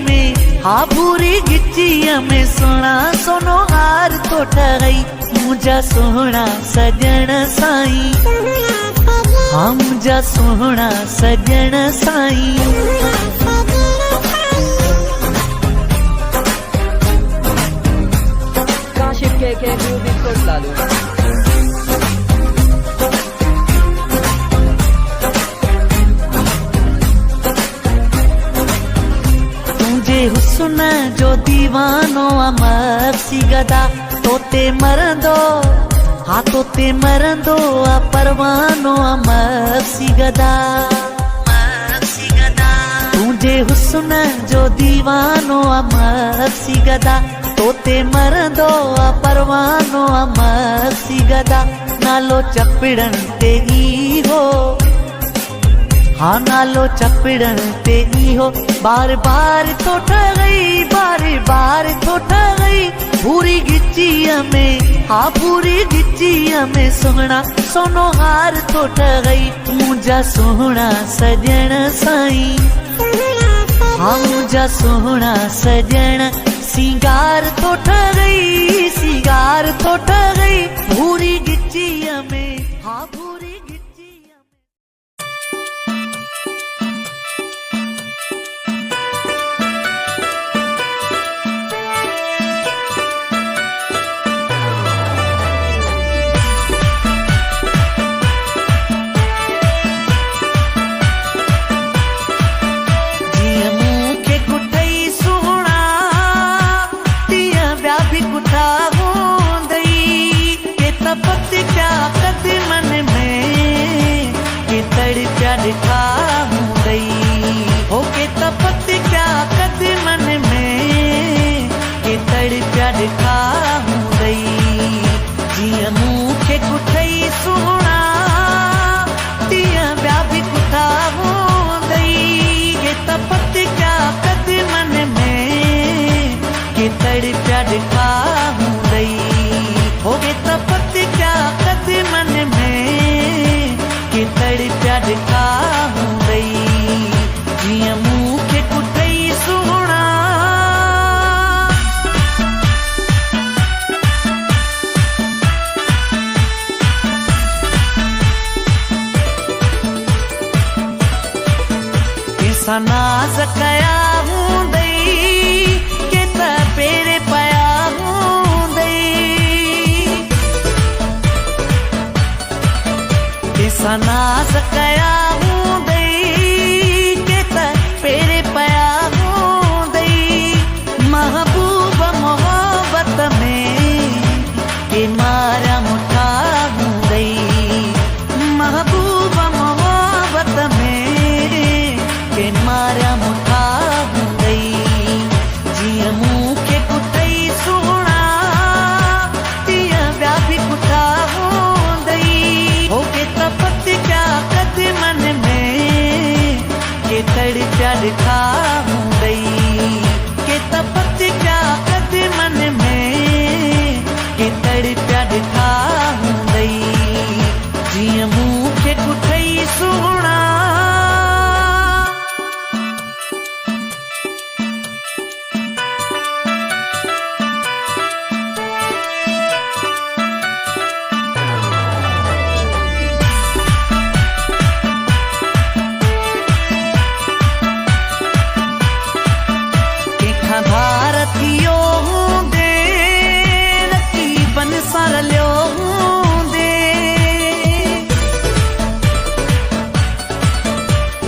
में हा पूरी गिच्चिया में सोना सोनो हार तो ठगई मुझा सोना सजन साई हाँ मुझा सोना सजन साई काशिफ के म्यूजिक को ला लो हुस्न जो दीवानो अमर सी गदा तोते मरंदो हाँ तोते मरंदो आ परवानो अमर सी गदा तुझे हुस्न जो दीवानो अमर सी गदा तोते मरंदो आ परवानो अमर सी गदा नालो चपड़न ते ही हो हाँ नालो चपड़न ते ही हो बार बार तो ठगई बार बार तो ठगई पूरी गिच्चिया में हाँ पूरी गिच्चिया में सोना सोनो हार तो ठगई मुझा सोना सजन साई हाँ मुझा सोना सजन सिंगार तो ठगई सिंगार तो ठगई पूरी गिच्चिया में हाँ पूरी दिखा हूँ गई हो के तपत क्या कदमन में के तड़प्या दिखा हूँ गई जिया मुँह के कुठई सोना तिया ब्या भी कुठा हो गई के तपत क्या कदमन में के तड़प्या दिखा हूँ गई हो के तपत क्या कदमन में के तड़प्या दिखा हूँ गई जिया मुँह के कुठई सोना कैसा नाज कया हूँ दई के पेरे पया हूँ दई कैसा नाज कया हूँ दई के पेरे पया हूँ दई महबूब मोहब्बत में के मारा मुठा हूँ दई महबूब मोहब्बत में के मारा मुठा हूँ दई जिया मुँह के कुठई सोना तिया ब्या भी कुठा हूँ दई हो के तपत क्या कदमन में के तड़प्या दिखा हूँ गई के तपत क्या कदमन में के तड़प्या दिखा हूँ गई। जिया मुँह के कुठई सोना। भारतीयो दे रकीबन सरल्यो दे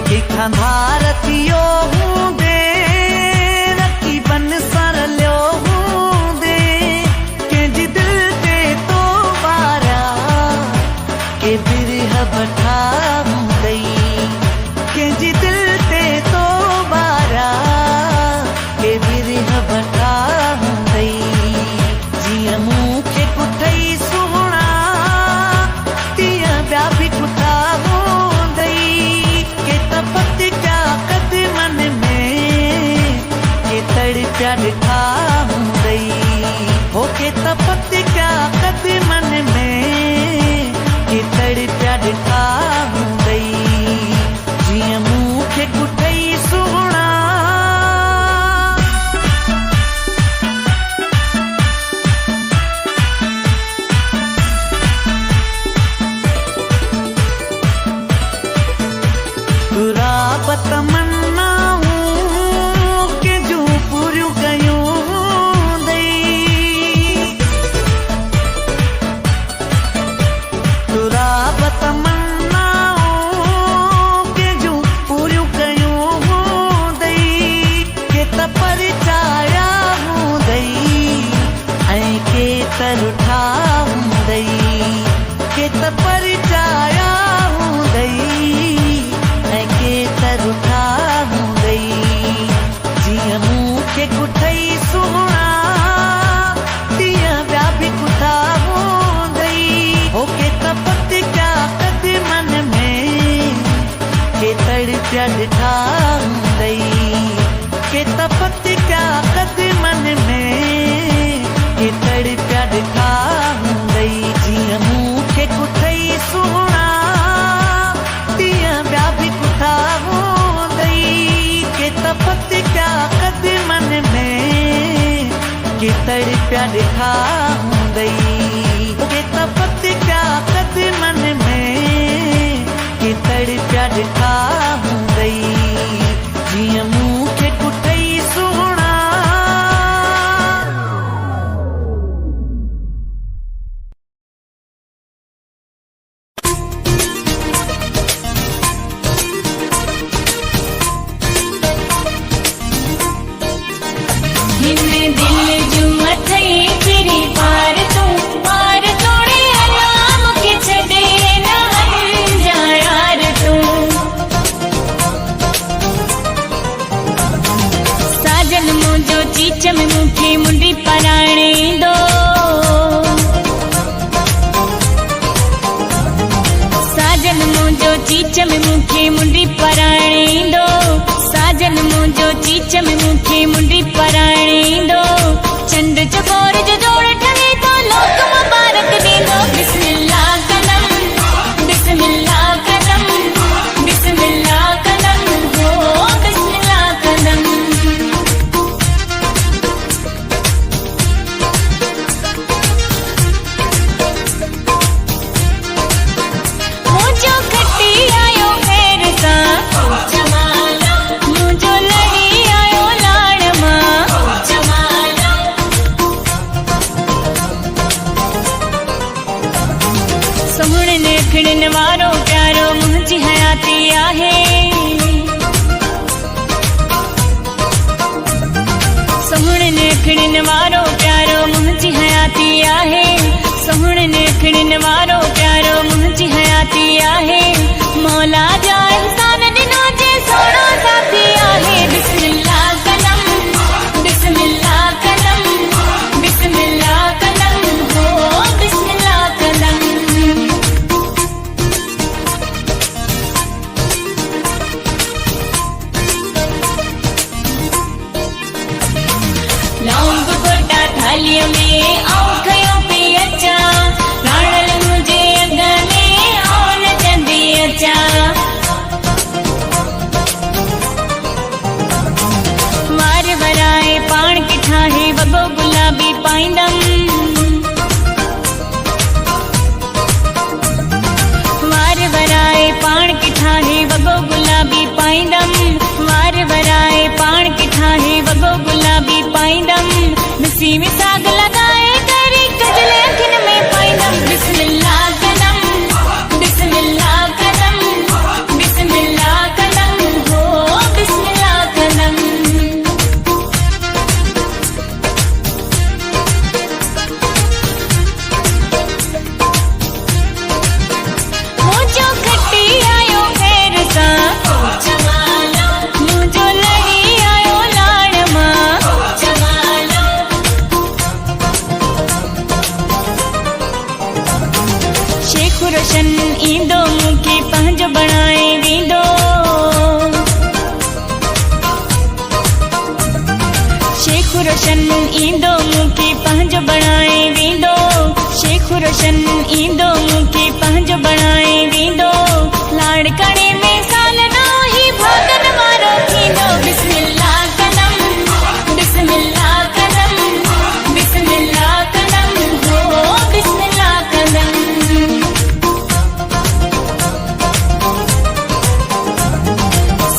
केखा भारतीयो दे रकीबन सरल्यो दे के दिल के तो बारा के बिरह बठा गई के दिल ते तो बारा के बिरह बता गई। जिया मुँह के कुठई सोना तिया ब्या भी कुठा हो गई के तपत क्या कदमन में के तड़प्या दिखा गई हो के तपत क्या कदमन में के तड़प्या दिखा गई। जिया मुँह के कुठई सोना। तमन्नाऊं के जो पूरियूं कयूं दई तुरा तमन्नाऊं के जो पूरियूं कयूं दई के त परिचाया हूं दई ऐं के त रुठा हूं दई के त परिचाया हूं दई ऐं के त रुठा हूं दई जीअं मूंखे कुठई सुहिणा तीअं ॿिया बि कुठा हूंदई हो के त पति क्या कदमन में के तड़पिया ॾिठा हूंदई के त पति क्या कदमन में के तड़पिया ॾिठा हूंदई जीअं मूंखे कुठई सुहिणा तीअं ॿिया बि कुठा हूंदई के त पति क्या कदमन में के तड़पिया ॾिठा हूंदई के त पति क्या कदमन में के तड़पिया ॾिठा हूंदई जीअं मूंखे कुठई सुहिणा हिन दिल जूं अथई फिरी पार तूं पार तोड़े अलाम के छॾे न हलिजा यार तूं साजन मुंहिंजो चीच में मूंखे मुंडी पराणे ईंदो साजन मुंहिंजो चीच में मूंखे मुंडी पराणे ईंदो साजन मुंहिंजो चीच में मूंखे मुंडी पराणे ईंदो चंड चकोर जो जोड़ ठहे तो लोक मुबारक ॾींदो बिस्मिल्लाह कदम बिस्मिल्लाह कदम बिस्मिल्लाह कदम हो बिस्मिल्लाह कदम मुंहिंजो खटी आयो खैर सां मुंहिंजो लड़ी आयो लाड़ मां सुहिणनि खिड़नि वारो प्यारो मुंहिंजी हयाती आहे सुहिणनि खिड़नि वारो प्यारो मुंहिंजी हयाती आहे सुहिणनि खिड़नि वारो प्यारो मुंहिंजी हयाती आहे मौला जा इंसान ॾिनो जे सोणो साथी आहे बिस्मिल्लाह कदम बिस्मिल्लाह कदम बिस्मिल्लाह कदम हो बिस्मिल्लाह कदम लौंग गोटा थालीअ में आऊं खयो पई अचां राणल मुंहिंजे अॻ में आऊं नचंदी अचां वार वराए पाण खे ठाहे वॻो गुलाबी पाईंदमि वार वराए पाण खे ठाहे वॻो गुलाबी पाईंदमि वार वराए पाण खे ठाहे वॻो गुलाबी पाईंदमि मिसी में साग लॻाए करी कजले अखियुनि में पाईंदमि बिस्मिल्लाह कदम बिस्मिल्लाह कदम बिस्मिल्लाह कदम हो बिस्मिल्लाह कदम मुंहिंजो खटी आयो खैर सां मुंहिंजो लड़ी आयो लाड़ मां शेख रोशन ईंदो मूंखे पंहिंजो बणाए वेंदो शेख रोशन ईंदो मूंखे पंहिंजो बणाए वेंदो शेख रोशन ईंदो मूंखे पंहिंजो बणाए वेंदो लाड़ कणे में साल न ही भागन वारो थींदो बिस्मिल्लाह कदम बिस्मिल्लाह कदम बिस्मिल्लाह कदम हो बिस्मिल्लाह कदम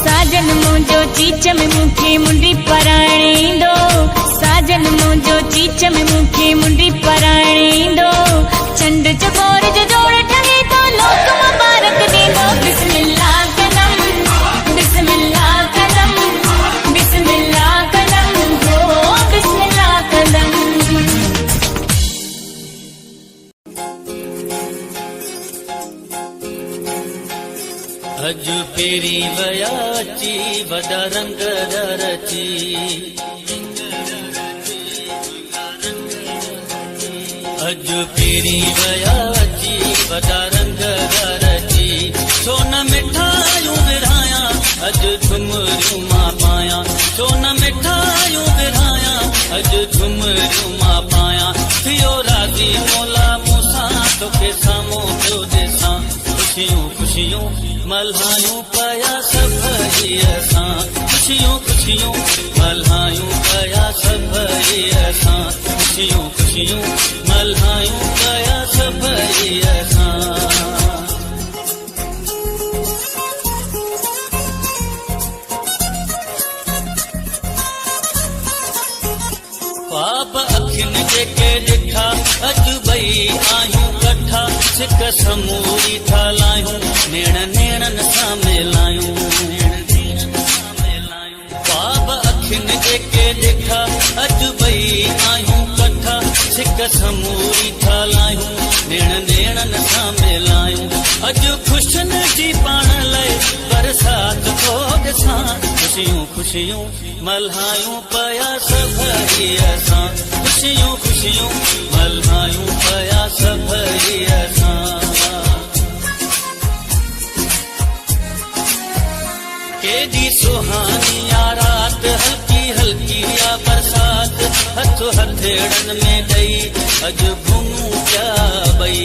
साजन मुंहिंजो चीच में मूंखे मुंडी पराइणींदो, साजन मुंहिंजो चीच में मूंखे मुंडी पराइणींदो, चंड चकोर जो जोड़ ठहे तो लोक मुबारक ॾींदो। बिस्मिल्लाह कदम, बिस्मिल्लाह कदम, बिस्मिल्लाह कदम, हो बिस्मिल्लाह कदम। अज पेरी वयाची वडा रंग रची, अज पेरी वयाची वडा रंग रची, सोन मिठायूं विराया अज झुमरियूं मां पाया, सोन मिठायूं विराया अज झुमरियूं मां पाया, थियो राज़ी मौला मूंसां तोखे साम्हूं पियो ॾिसां, खुशियूं खुशियूं मल्हायूं पया सभई असां, खुशियूं खुशियूं मल्हायूं पया सभई असां, खुशियूं खुशियूं मल्हायूं पया सभई असां। ख्वाब अखियुनि जेके ॾिठा अॼु ॿई आहियूं कठा, सिक समूरी ठालायूं नेण नेणनि सां मिलायूं, ख्वाब अखियुनि जेके ॾिठा अॼु ॿई आहियूं कठा, सिक समूरी ठालायूं नेण नेणनि सां मिलायूं, अॼु ख़ुशियुनि जी पाण लाइ बरसात थो ॾिसां, खुशियूं खुशियूं मल्हायूं पया सभई असां, खुशियूं खुशियूं मल्हायूं पया सभई असां। केॾी सुहानी आ रात हल्की हल्की आ बरसात, हथ हथेड़नि में ॾेई अॼु घुमूं पिया ॿई,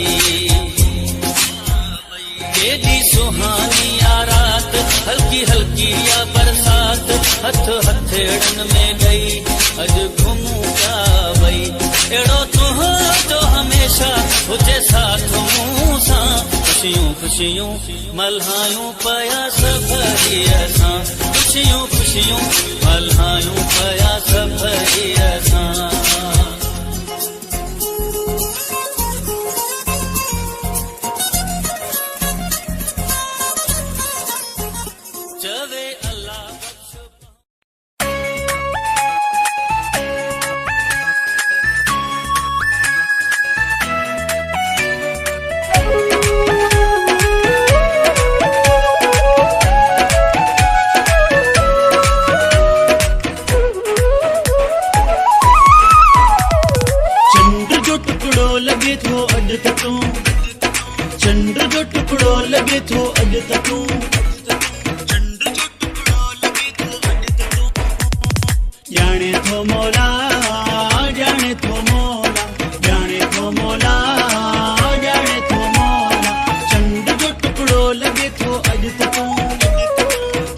केॾी सुहानी आ रात हल्की हल्की आ बरसात, हथ हथेड़नि में ॾेई अॼु घुमूं पिया ॿई, अहिड़ो तुंहिंजो हमेशा हुजे साथ मूं सां, खुशियूं खुशियूं मल्हायूं पया सभई असां, खुशियूं खुशियूं मल्हायूं पया सभई असां। चवे अल्लाह लगे थो अॼु त तूं, चंड जो टुकड़ो लगे थो अॼु त तूं, चंड जो टुकड़ो लगे थो अॼु त तूं, ॼाणे थो मौला ॼाणे थो मौला, ॼाणे थो मौला ॼाणे थो मौला, चंड जो टुकड़ो लगे थो अॼु त तूं,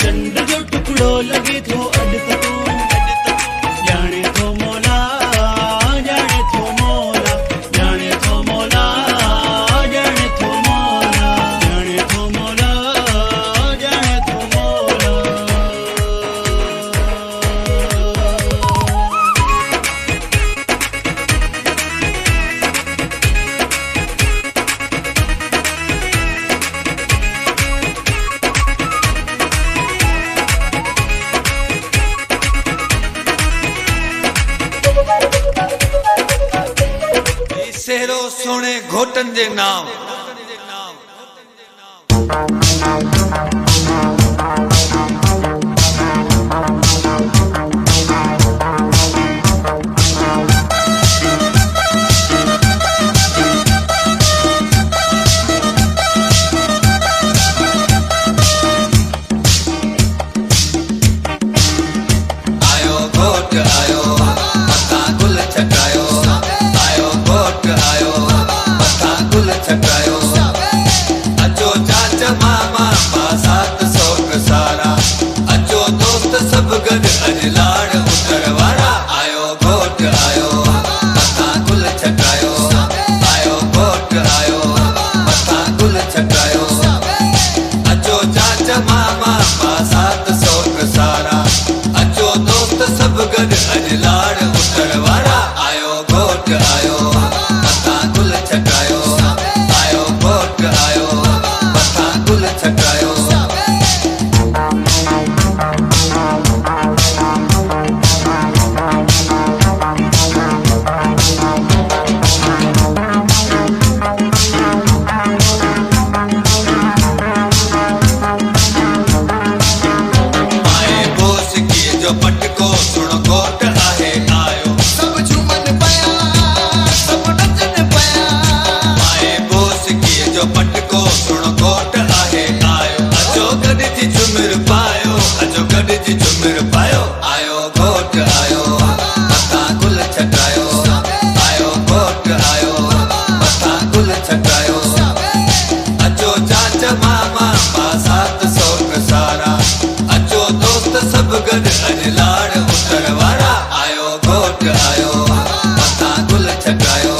चंड जो टुकड़ो लगे थो अॼु त तूं, ॼाणे थो मौला ॼाणे थो मौला, ॼाणे थो मौला ॼाणे थो मौला, ॼाणे थो मौला ॼाणे थो मौला। सेहरो सोने घोटन जे नाम, आयो घोट आयो मथा गुल छटायो, आयो घोट आयो मथा गुल छटायो, अचो चाच मामा बासात सोट सारा, अचो दोस्त सब गॾु अॼु लाड़ उतर वारा, आयो घोट आयो मथा गुल छटायो, आयो घोट आयो मथा गुल छटायो, अचो चाच मामा बासात सोट सारा। आयो मथा गुल छटायो आयो घोट आयो मथा गुल छटायो जो पटको सुनो घोट आहे आयो सब झूमन पया सब नचन पया माए बोस की जो पटको सुनो घोट आहे आयो अजो गॾ जी झुमिर पायो अजो गॾ जी झुमिर पायो आयो घोट आयो मथा गुल छटायो आयो घोट आयो मथा गुल छटायो अजो चाचा मामा साथ सोट सारा अजो दोस्त सब गॾ अॼु लाड़ उतर वारा आयो घोट आयो मथा गुल छटायो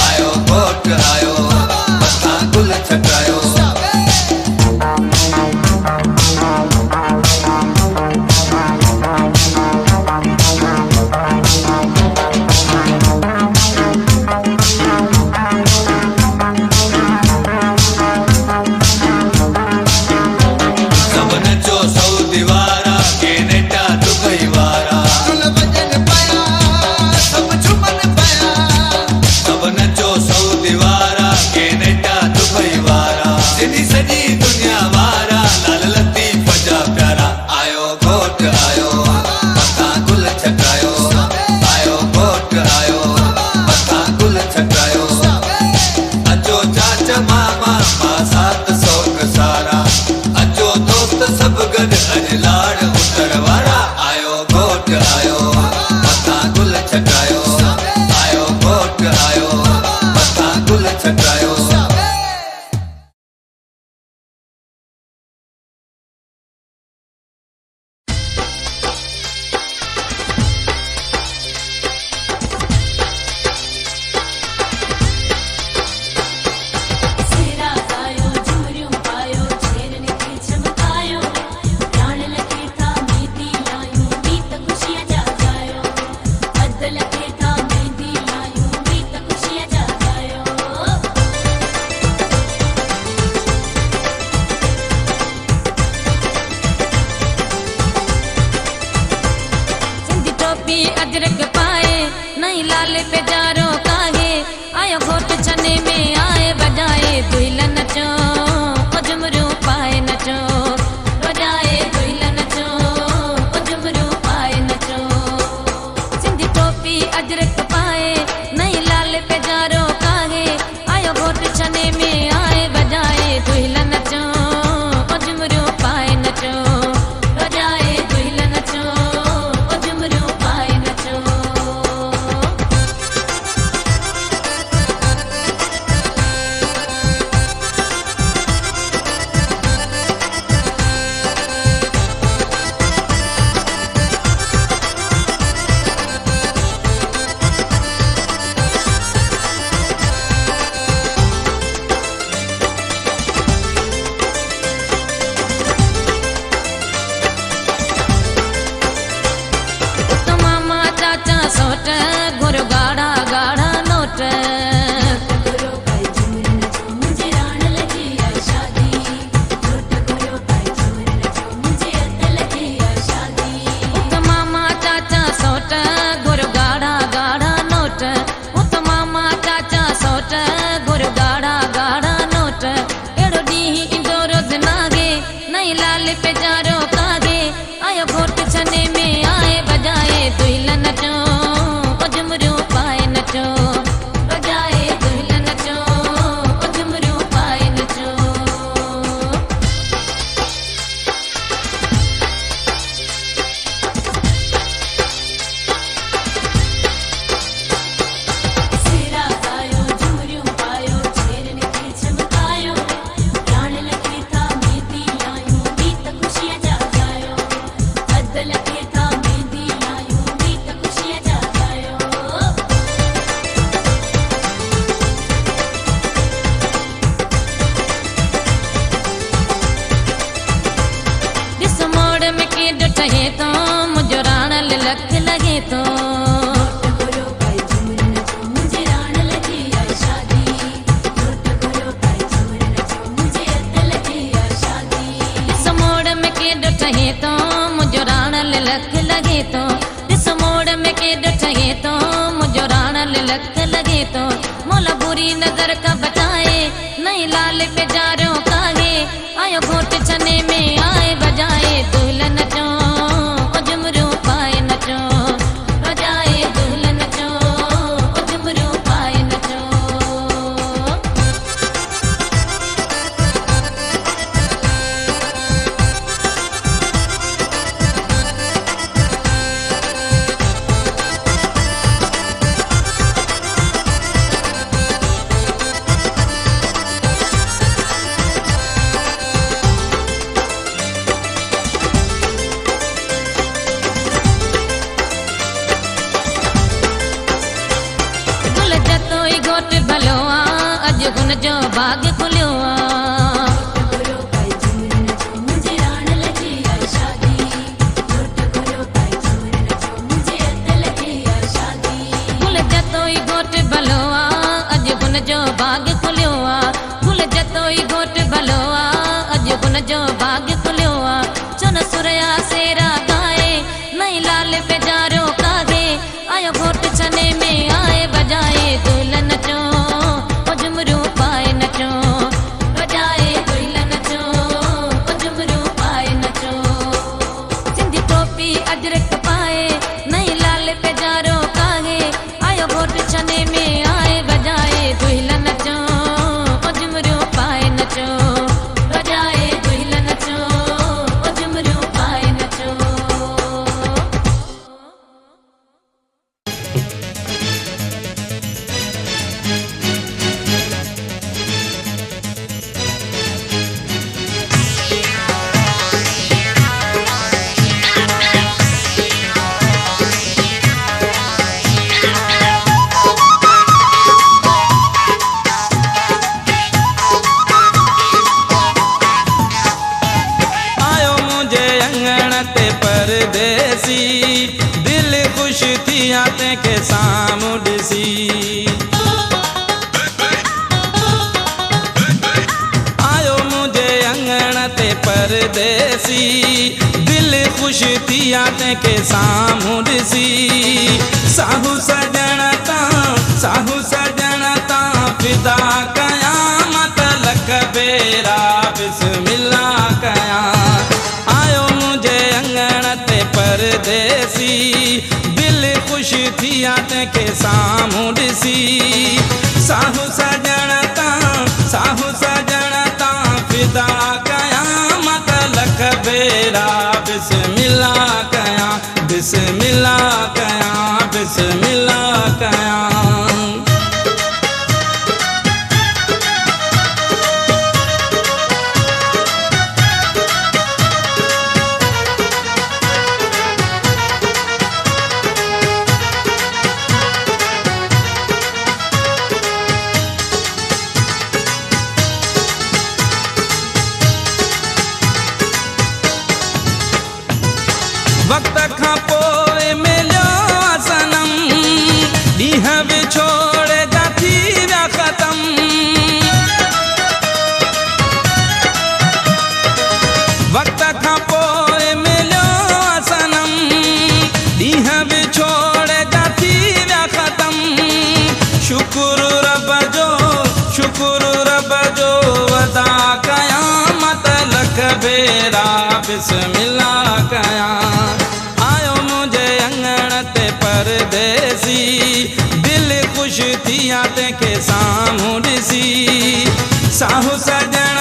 आयो घोट आयो मथा गुल छटायो सजी दुनिया वारा लाल लतीफ जा प्यारा आयो घोट आयो मथा गुल छटायो आयो घोट आयो मथा गुल छटायो अजो चाचा मामा साथ सोट सारा अजो दोस्त सब गॾ अॼु लाड़ उतर वारा आयो घोट आयो मथा गुल छटायो आयो घोट आयो मथा गुल छटायो अजरक पाए नहीं लाल पे जारो कागे आयो घोट छने में आए बजाए दुहिल नचो झुमरू पाए नचो बजाए दुहिल नचो झुमरू पाए नचो सिंधी टोपी अजरक पाए नहीं लाल पे जारो कागे आयो घोट छने में आए बजाए दुहिल नचो झुमरू पाए नचो बजाए दुहिल नचो झुमरू पाए नचो सोट गुरु गाढ़ा गाढ़ा नोट मुझे राण लगी शादी मुझे लगी शादी मामा चाचा सोट गुरु गाढ़ा गाढ़ा नोट मामा चाचा सोट गुरु गाढ़ा गाढ़ा नोट एड़ो डी इंदो रोज नागे नहीं लाल पे जारो कागे आयो घोट छने में आए बजाए दुहिल नचो झुमरू पाए नचो बजाए दुहिल नचो झुमरू पाए नचो सिरा गायो झुमरू पायो छेरने के चमकायो प्राण लगे था मेहंदी लायूं गीत खुशियां जा गायो अद लगे था मेहंदी लायूं गीत खुशियां जा गायो दिस मोड़ में के डटे तो मुझो राण लख लगे तो लख लगे तो ॾिस मोड़ में केॾो ठहे तो मुंहिंजो राण लख लगे तो मोला बुरी नज़र का बचाए नहीं लाल पे जारो काहे आयो घोट छने में आए बजाए दुल्हन नचो ओ झुमरू पाए नचो बजाए दुल्हन नचो ओ झुमरू पाए नचो। घोट भलो आ अज हुन जो बाग खुलियो आ भूल जतोई घोट भलो आ अज हुन जो बाग खुलियो आ भूल जतोई घोट भलो आ अज हुन जो बाग खुलियो आ चुन सुरया सेरा गाए नहीं लाल पे जारो कागे आयो घोट छने में आए बजाए दुल्हन नचो ओ झुमरू पाए नचो बजाए दुल्हन नचो ओ झुमरू पाए नचो। सिंधी टोपी अजरक पाए नहीं लाल पे जारो काहे आयो घोट छने में आए बजाए दुल्हन नचो ओ झुमरू पाए नचो बजाए दुल्हन नचो ओ झुमरू पाए नचो। आयो मुझे अंगण ते परदेसी दिल खुश थी आते के सामू ॾिसी आयो मुझे अंगण ते परदेसी दिल खुश थी आते के सामू ॾिसी साहू सजण ता फिदा कया मत लख बेरा बिस्मिल्ला कया आयो मुझे अंगण ते परदेसी दिल खुश थी आते के सामू ॾिसी साहू सजण ता फिदा कया मत लख बेरा बिस्मिल्ला कया बिस्मिल्ला कया बिस्मिल्ला कया। वक्त खां पोइ मिलियो सनम ॾींहं विछोड़े जा थी विया ख़तम वक्त खां पोइ मिलियो सनम ॾींहं विछोड़े जा थी विया ख़तम शुक्र रब जो वदा कया मत लख बेरा बिस्मिल्ला कया आयो मुझे अंगण ते परदेसी दिल खुश थी आते के सामू ॾिसी साहू सजण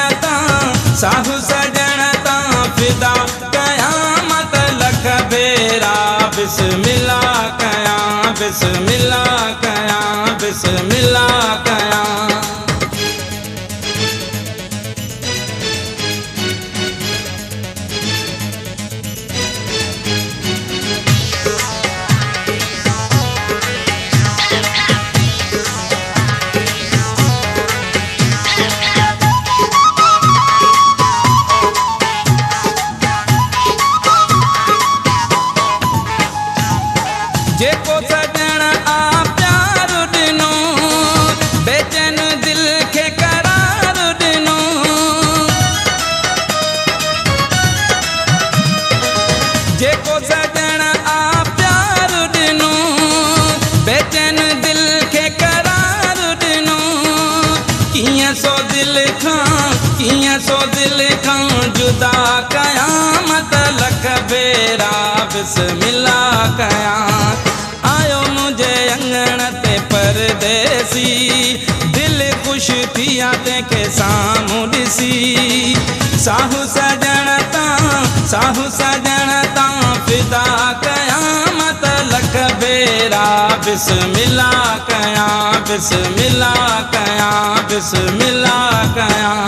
ता फिदा कया मत लख बेरा बिस्मिल्ला कया बिस्मिल्ला कया बिस्मिल्ला कया। जेको सजण आ प्यार ॾिनो बेचैन दिल खे करार ॾिनो जेको सजण आ प्यार ॾिनो, बेचैन दिल खे करार ॾिनो। कीअं सो दिल खां जुदा कयां, मत लख भेरा बिस्मिल्ला कयां। आयो मुंहिंजे अंगण ते परदेसी, दिल ख़ुश थिया तंहिंखे साम्हूं ॾिसी। साहू सजण तां फिदा कयां, मत लख भेरा बिस्मिल्ला कयां, बिस्मिल्ला कयां, बिस्मिल्ला कयां।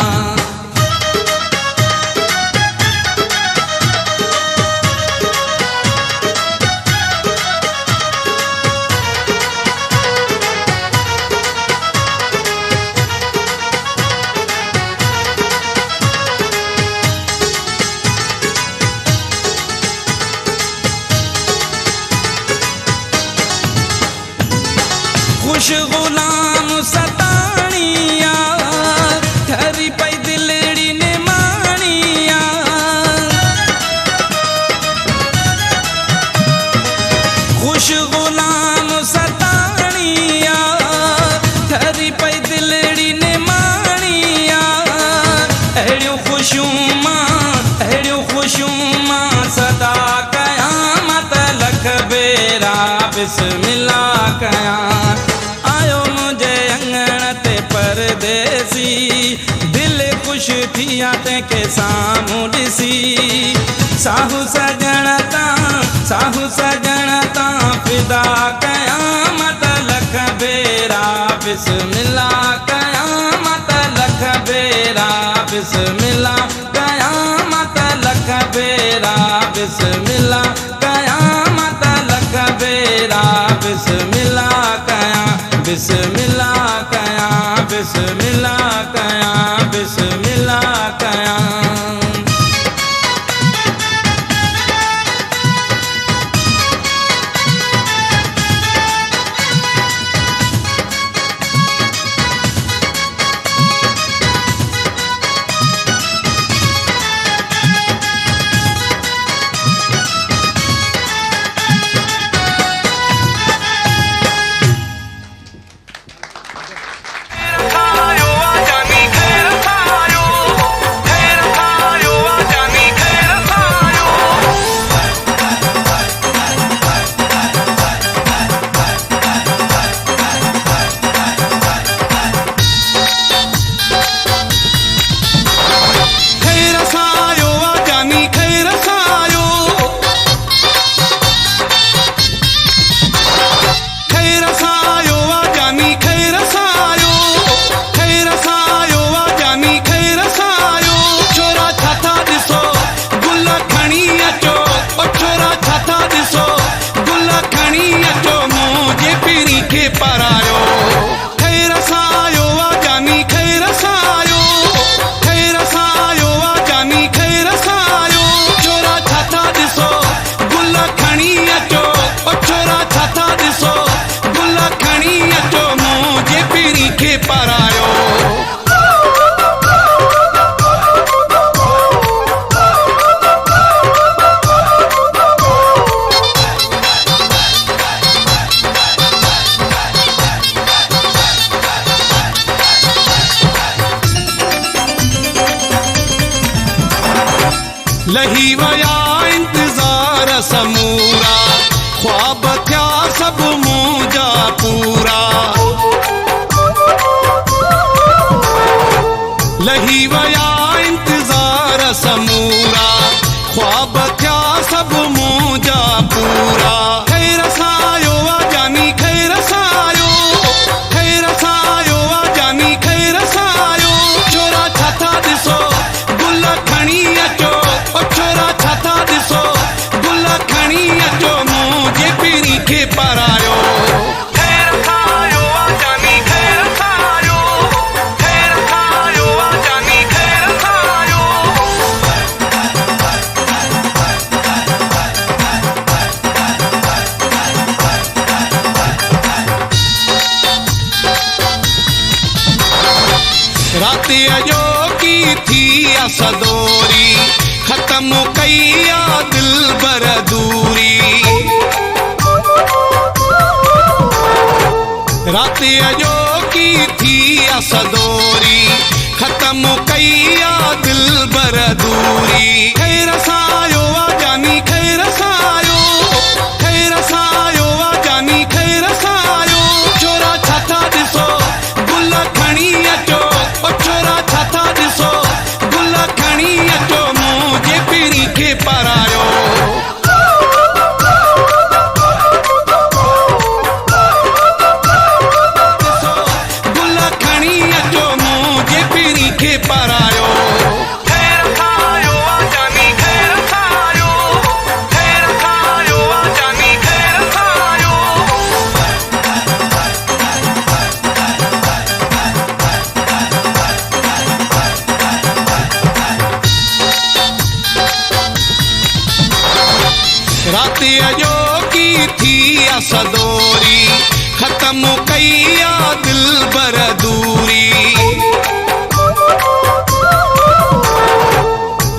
खुश गुलाम सताणिया, ठरी पई दिलड़ी ने माणिया। खुश गुलाम सताणिया, ठरी पई दिलड़ी ने माणिया। अहिड़ियूं ख़ुशियूं मां सदा कयां, मत लख भेरा बिस्मिल्ला कयां। परदेसी दिल ख़ुश थिया तंहिंखे साम्हूं ॾिसी। साहू सजण तां फिदा कयां, मत लख भेरा बिस्मिल्ला कयां, मत लख भेरा बिस्मिल्ला कयां, मत लख भेरा बिस्मिल्ला कयां, मत लख भेरा बिस्मिल्ला कयां, बिस्मिल्ला कयां, बिस्मिल्ला कयां, बिस्मिल्ला कयां। लही वया इंतजार समूरा, ख्वाब थिया सब मुंहिंजा पूरा। लही वया इंतजार समूरा, ख्वाब थिया सब मुंहिंजा पूरा। खैर सायो आ जानी खैर सायो, खैर सायो आ जानी खैर सायो। छोरा छाता ॾिसो गुल खणी अचो, छोरा छाता ॾिसो गुल खणी अचो, मुंहिंजे पीरी खे पारायो। खैर खायो आ जानी खैर खायो, खैर खायो आ जानी खैर खायो। राति अजो की थी सदोरी, ख़त्म कई आ दिल बर दूरी। राति जो की थी असदोरी खत्म कईया दिल बर दूरी खैर सायो आ जानी खैर सायो खैर सायो आ जानी खैर सायो छोरा छाता ॾिसो गुल खणी अचो ओ छोरा छाता ॾिसो गुल खणी अचो मुंहिंजे पीरी खे पारायो राति जो की थी असदोरी खत्म कईया दिल बर दूरी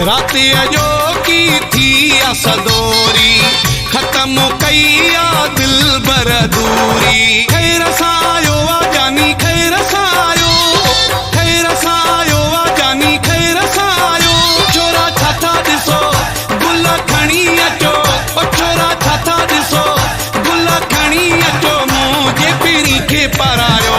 राति जो की थी असदोरी खत्म कईया दिल बर दूरी खैर सायो आ जानी खैर सायो खैर सायो आ जानी खैर सायो छोरा छाता ॾिसो गुल खणी अचो ओ छोरा छाता ॾिसो गुल खणी अचो मुंहिंजे पीरी खे पारायो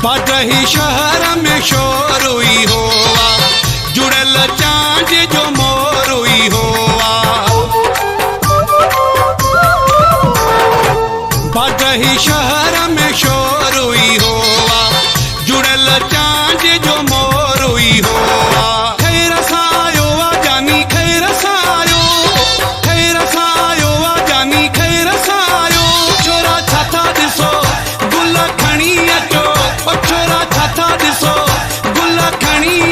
बादही शहर में शोर हुई होवा जुड़ल चांद जो मोर हुई होवा बादही शहर में शोर हुई होवा जुड़ल चांद जो मोर हुई होवा खैर सायो आ जानी खैर सायो खैर सायो आ जानी खैर सायो छोरा छाता ॾिसो गुल खणी अचो ओ छोरा छाता ॾिसो गुल खणी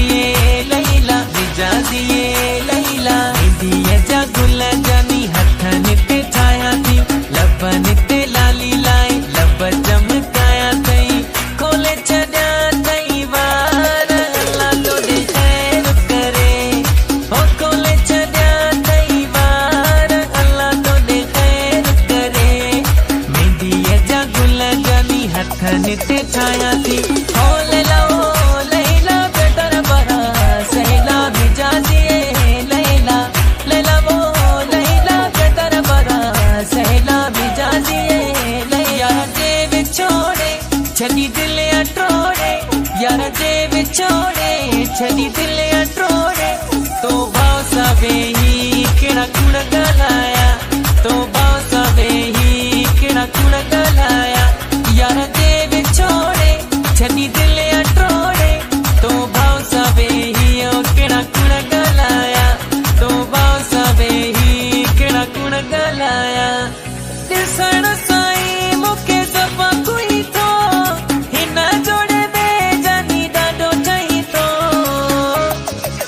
दिए लैला विजा दिए लैला दिए जा गुल जानी हथन ते छाया थी लबन ते लाली लाई लब चमकाया तई खोले छड़ा तई वार अल्लाह तो दे खैर करे ओ खोले छड़ा तई वार अल्लाह तो दे खैर करे मेहंदी जा गुल जानी हथन ते छाया थी ओ लैला बेटर बरा सैला भिजा दिए लैला लैला वो लैला बेटर बरा सैला भिजा दिए लैला जे बिछोड़े छड़ी दिल अटोड़े यार जे बिछोड़े छड़ी दिल अटोड़े तो भाव सवे ही केड़ा कुड़ गलाया तो भाव सवे ही केड़ा कुड़ गलाया यार जे बिछोड़े छड़ी दिल अटोड़े तो भाव सवे ही ओ केड़ा कुड़ गलाया तो भाव सवे ही केड़ा कुड़ गलाया दिसण साई मुके सपा कोई तो हिना जोड़े दे जानी डाडो चाही तो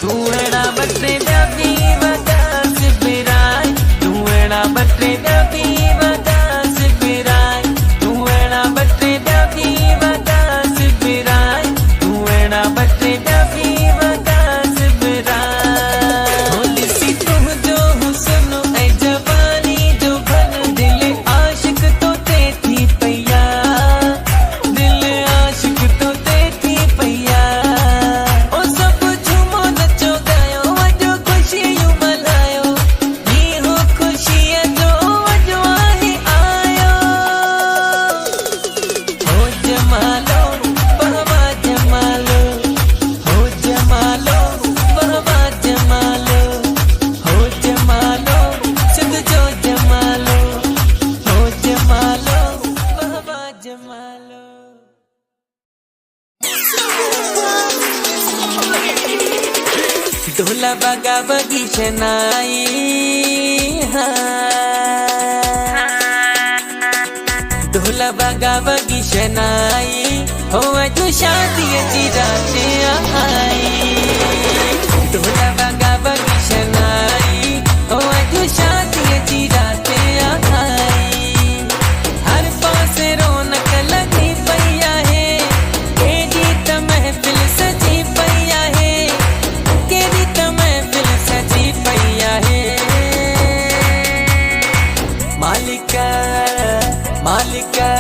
तू एड़ा बटे दबी वदा सिबिराय तू एड़ा बटे दबी वदा सिबिराय तू एड़ा बटे दबी वदा सिबिराय तू एड़ा बटे दबी वदा सिबिराय होली सी तुम जो हुस्न ऐ जवानी जो भन दिल आशिक तो ते थी पैया दिल आशिक तो ते थी पैया ओ सब झूमो नचो गायो अजो खुशी यू मनायो ये हो खुशी जो अजो आहे आयो हो जमालो बहवा जमालो हो जमालो बहवा जमालो हो जमालो सिंध जो जमालो हो जमालो बहवा जमालो ढोला बागा बगीचनाई ढोला बागा बगीचनाई हो अजो शादी जी रात आई ढोला बागा बगीचनाई हो अजो शादी जी रात आई हर पास रौनक लगी पैया है केडी त महफिल सजी पैया है केडी त महफिल सजी पैया है मालिका मालिका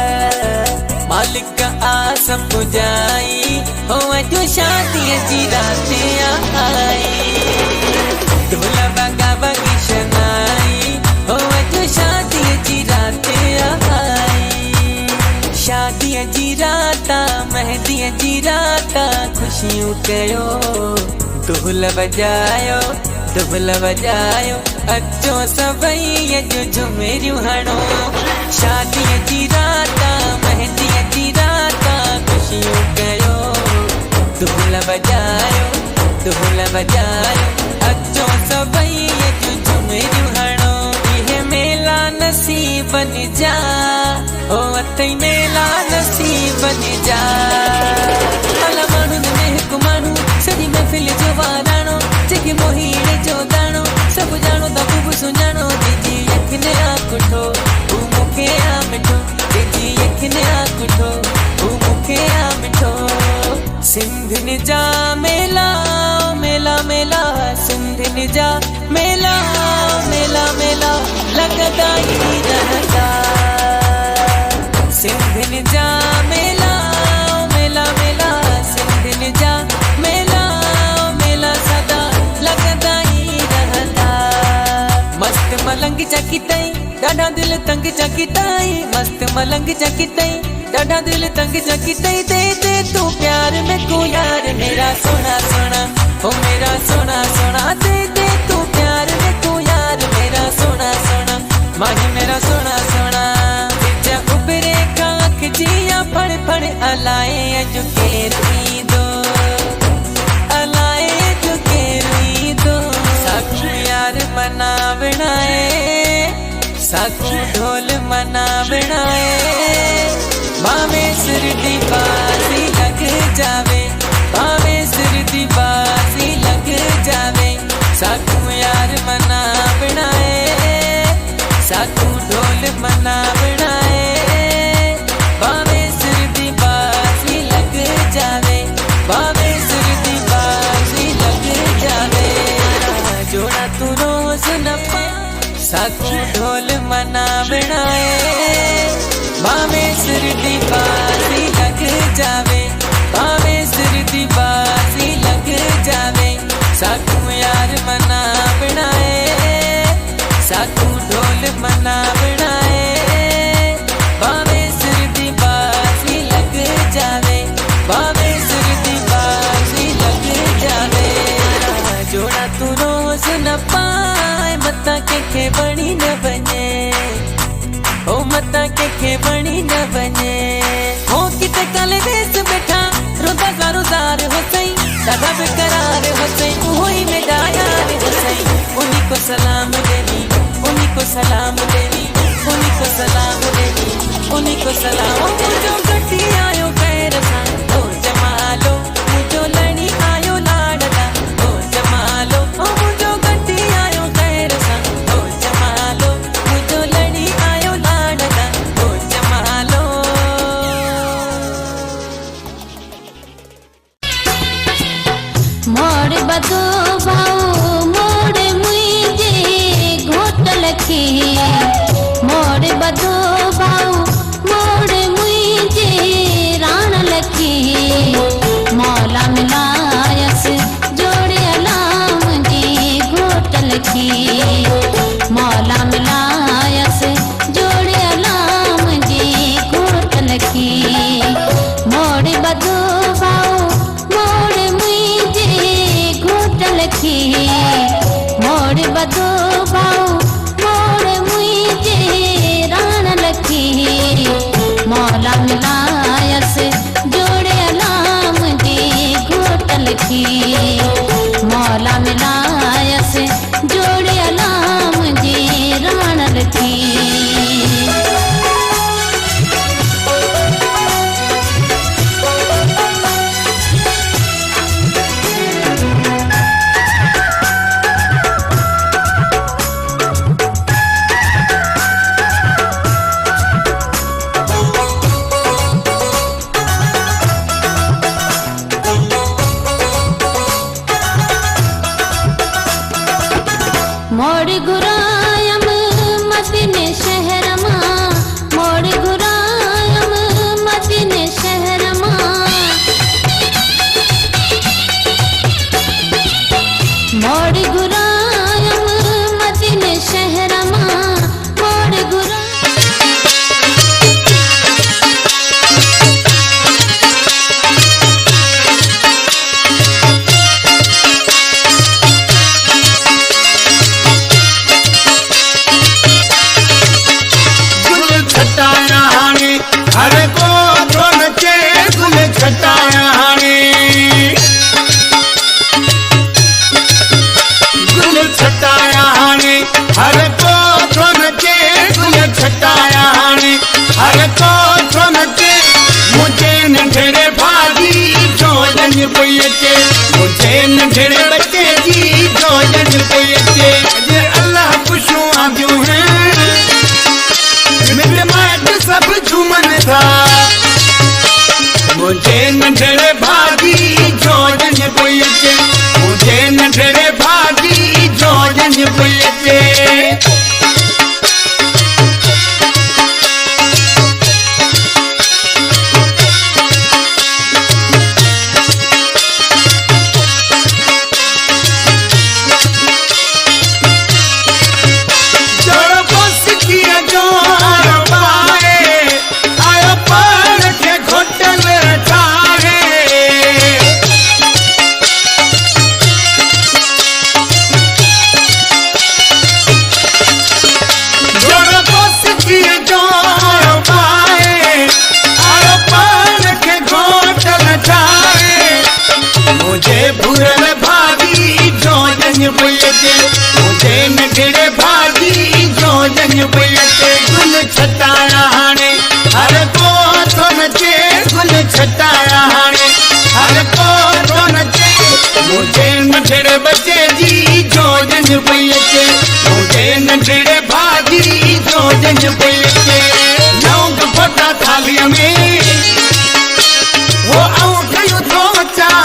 मालिका आस पुजाई हो अजो शादी जी रात आई ढोला बागा बगीचनाई हो अजो शादी जी रात आई शादी जी रात मेहंदी जी रात खुशियों कयो ढोल बजायो अचो सभई अजो झुमेरियूं हणो शादी जी रात मेहंदी जी रात खुशियों कयो ढोल बजायो अचो सभई अजो झुमेरियूं हणो इहे मेला नसीबन जा ओ अथई मेला नसीबन जा अला माण्हुनि में हिकु माण्हू सॼी महफ़िल जो वाराणो जेके मोहीड़े जो दाणो सभु ॼाणो त ख़ूब सुञाणो जंहिंजी अखियुनि आकुठो हू मूंखे आ मिठो जंहिंजी अखियुनि आकुठो हू मूंखे आ मिठो सिंधियुनि जा मेला मेला मेला सिंधियुनि जा मेला मेला मेला लॻंदा ई रहंदा सिंधियुनि जा मेला मेला मेला सिंधियुनि जा मेला मेला सदा लॻंदा ई रहंदा मस्त मलंग चकी तई ॾाढा दिल तंग चकी तई मस्त मलंग चकी तई ॾाढा दिल तंग चकी तई दे तू प्यार में को यार मेरा सोना सोना ओ मेरा सोना सोना दे तू प्यार में को यार मेरा सोना सोना माही मेरा सोना सोना जा उबरे काख जिया फड़ फड़ अलाए अजो केरी दो अलाए अजो केरी दो साखू यार मना बनाए साखू ढोल मना बनाए बावे सिर दी बाजी लग जावे बावे सिर दी बाजी साकू ढोल मना बनाए भावे सिर दी बाजी लग जावे भावे सिर दी बाजी लग जावे साकू यार मना बनाए साकू ढोल मना बनाए भावे सिर दी बाजी लग जावे भावे सिर दी बाजी लग जावे जोड़ा तू रोज न पाए मता के बड़ी न बने ओ मता के बड़ी न बने हो किते कल देश बैठा रोदा गारुदार हो सही दादा बेकरार हो सही वही मेरा यार हो सही उन्हीं को सलाम देवी उन्हीं को सलाम देवी उन्हीं को सलाम देवी उन्हीं को सलाम मुझो गटी आयो पैर सा ओ जमालो मुझो लड़ी आयो लाडला ओ जमालो मुझो गटी आयो पैर सा ओ जमालो मुझो लड़ी आयो लाडला ओ जमालो मोड़ बदो भाऊ मोड़ मुझे घोट लखी मोड़ बदो भाऊ मोड़ मुझे राण लखी मौला मिलायस जोड़े अलाम जी घोट लखी मौला मिलायस जोड़े अलाम जी घोट लखी मोड़ बदो भाऊ मोड़ मुझे घोट लखी मोड़ बदो भाऊ मोड़ मुझे राण लखी मौला मिलायस जोड़े अलाम जी घोट लखी मौला मिलायस जोड़े अलाम जी राण लखी मोड़ गुरायम मदीने शहर मां मोड़ गुरायम मदीने शहर मां मोड़ गुरायम मदीने शहर मां मोड़ गुरा हरे को थोन के गुल छटाया हानी गुल छटाया हानी हरे को थोन के गुल छटाया हानी हरे को थोन के मुझे नंढड़े भागी जोजन पुयचे मुझे नंढड़े बच्चे जी जोजन पुयचे अजय अल्लाह खुशू आजू है मेरे माट सब झूमन था मुझे नंढड़े भागी जोजन पुयचे मुझे नंढड़े भागी जोजन पुयचे मुझे नंढड़े भागी जोजन पुयचे गुल छटाया हाणे हर को थो नचे गुल छटाया हाणे हर को थो नचे मुझे नंढड़े बच्चे जी जोजन पुयचे मुझे नंढड़े भागी जोजन पुयचे लौंग फोटा थालीअ में वो आऊं कयूं थो अचां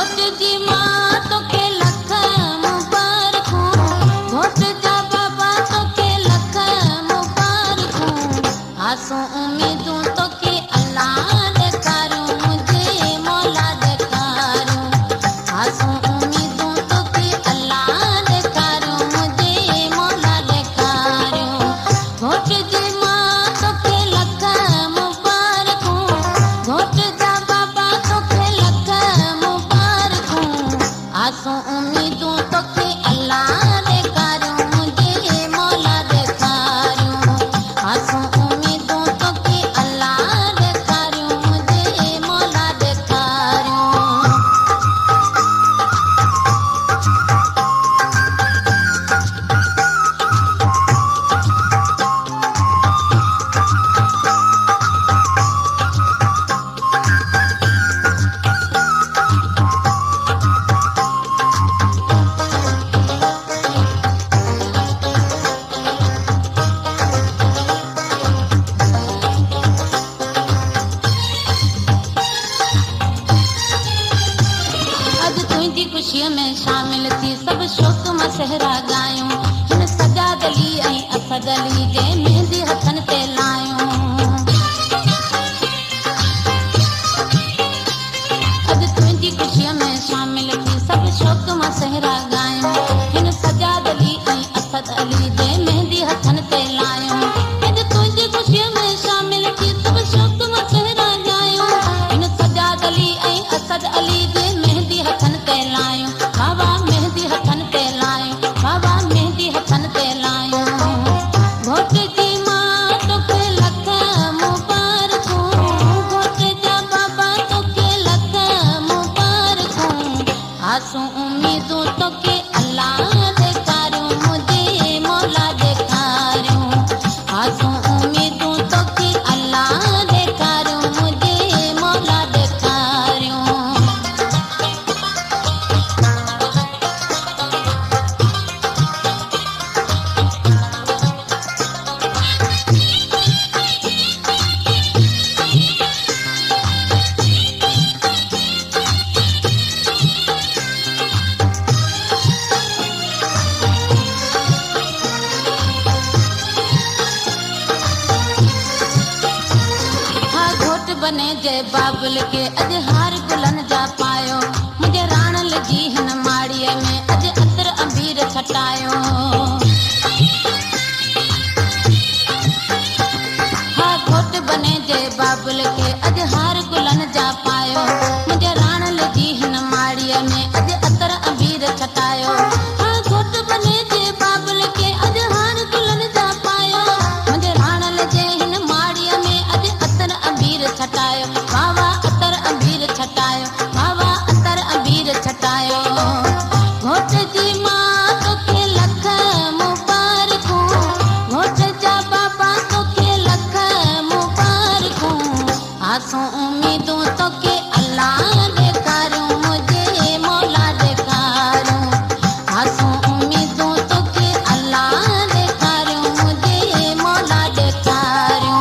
घोट जी मां तोखे लख मुबारकूं, घोट जा बाबा तोखे लख मुबारकूं, आसूं उम्मीदूं तोखे अल्लाह ॾेखारूं, मुंहिंजे मौला ॾेखारूं, आसूं उम्मीदूं तोखे अल्लाह ॾेखारूं, मुंहिंजे मौला ॾेखारूं, घोट जी मां तोखे लख मुबारकूं, घोट जा बाबा तोखे लख मुबारकूं, आसूं उम्मीदूं तोखे अल्लाह ॾेखारूं, मुंहिंजे मौला ॾेखारूं, आसूं उम्मीदूं तोखे अल्लाह ॾेखारूं, मुंहिंजे मौला ॾेखारूं। अॼु तुंहिंजी ख़ुशीअ में शामिल थी सभु शौक़ मां सहरा ॻायूं, हिन सजाद अली ऐं असद अली जे मेहंदी हथनि ते लायूं, अॼु तुंहिंजी ख़ुशीअ में शामिल थी सभु शौक़ मां सहरा ॻायूं, हिन सजाद अली ऐं असद अली जे मेहंदी हथनि ते लायूं, अॼु तुंहिंजी ख़ुशीअ में शामिल थी सभु शौक़ मां सहरा ॻायूं, हिन सजाद अली ऐं असद अली जे मेहंदी हथनि ते लायूं, बाबा मेहंदी हथनि ते लायूं, बाबा मेहंदी हथनि ते लायूं, घोट जी मां तोखे लख मुबारकूं, घोट जा बाबा तोखे लख मुबारकूं, आसूं उम्मीदूं तोखे अल्लाह ॾेखारूं, मुंहिंजे मौला ॾेखारूं, आसूं उम्मीदूं तोखे अल्लाह ॾेखारूं, मुंहिंजे मौला ॾेखारूं। हा घोट बने जय बाबुल के अॼु हार गुलनि जा पायो, मुंहिंजे राणल जी हिन माड़ीअ में अॼु अतर अबीर छटायो, हा घोट बने जय बाबुल के अॼु हार गुलनि जा पायो, मुंहिंजे राणल जी हिन माड़ीअ में अॼु अतर अबीर छटायो, हा घोट बने जय बाबुल के अॼु हार गुलनि जा पायो, मुंहिंजे राणल जे हिन माड़ीअ में अॼु अतर अबीर छटायो, बाबा अतर अबीर छटायो, बाबा अतर अबीर छटायो, घोट जी मां तोखे लख मुबारकूं, घोट जा बाबा तोखे लख मुबारकूं, आसूं उम्मीदूं तोखे अल्लाह ॾेखारूं, मुंहिंजे मौला ॾेखारूं, आसूं उम्मीदूं तोखे अल्लाह ॾेखारूं, मुंहिंजे मौला ॾेखारूं।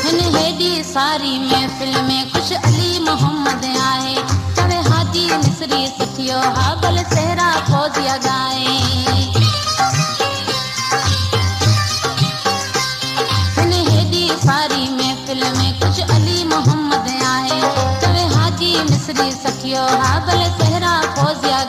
हिन हेॾी सारी महफ़िल में ख़ुश अली मोहम्मद आहे, चवे हाजी मिस्री सुठियो हा भले सहरा फौजिया गाए, हिन हेॾी सारी महफ़िल में ख़ुश अली मोहम्मद आहे, चवे हाजी मिस्री सुठियो हा भले सहरा फौजिया